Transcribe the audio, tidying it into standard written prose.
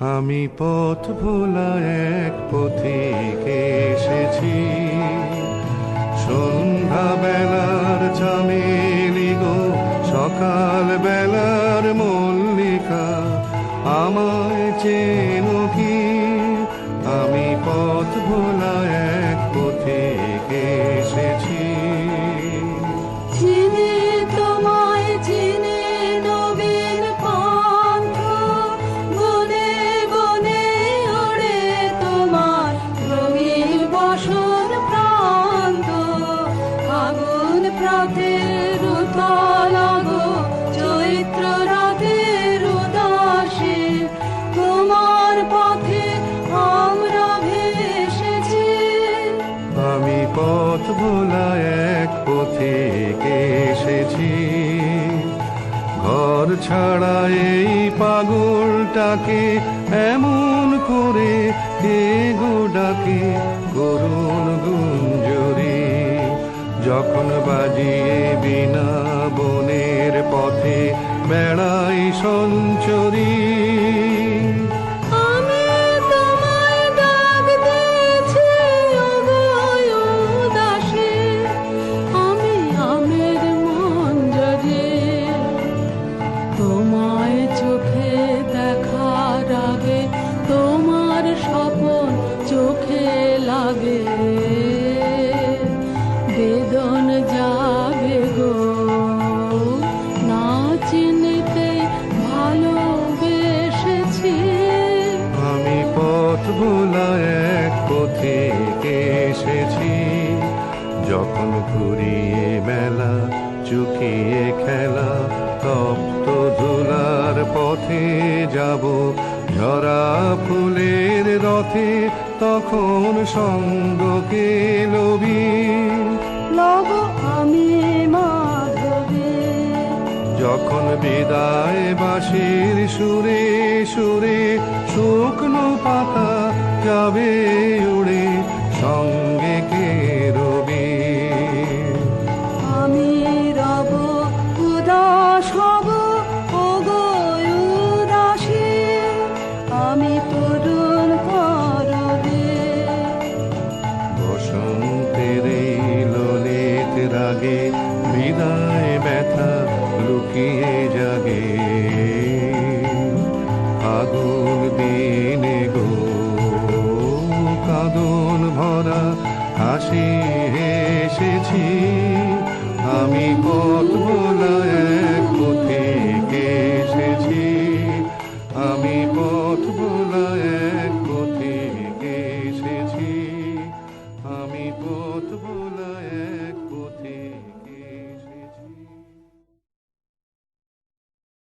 আমি পথ ভোলা এক পথিক এসেছি, সন্ধ্যা বেলার চামেলি গো, সকাল বেলার মল্লিকা, আমায় চেনো কি? আমি পথ ভোলা এক পথিক এসেছি। চৈত্র রাতের উদাসে তোমার পথে আমরা ভেসেছি। আমি পথ ভোলা এক পথিক এসেছি, ঘর ছাড়া এই পাগলটাকে এমন করে কে গো ডাকে করুণ গুঞ্জরি, যখন বাজিয়ে বিনা বনের পথে বেড়াই সঞ্চরী। আমি তোমায় ডাক দিয়েছি ওগো উদাসী, আমি আমের মঞ্জরি, তোমায় চোখে দেখার আগে তোমার স্বপন চোখে লাগে, বেদন জাগে গো না চিনতে ভালোবেসেছি। আমি পথ ভোলা এক পথিক এসেছি, যখন ঘুরিয়ে মেলা চুকিয়ে খেলা তপ্ত ধুলার পথে যাব, ঝরা ফুলের রথে তখন সঙ্গকে লবি লব আমি মাধবী, যখন বিদায় বাঁশির সুরে সুরে শুকনো পাতা যাবে উড়ে, সঙ্গে কে রবি? আমি রব উদাস হব ওগো উদাসী, আমি তরুণ করবে। বসন্তের এই ললিত রাগে বিদায় ব্যথা লুকিয়ে জাগে, আগুন দিনে গো কাঁদন ভরা হাসি এসেছি। আমি পথ ভোলা এক পথিক এসেছি, আমি পথ ভোলা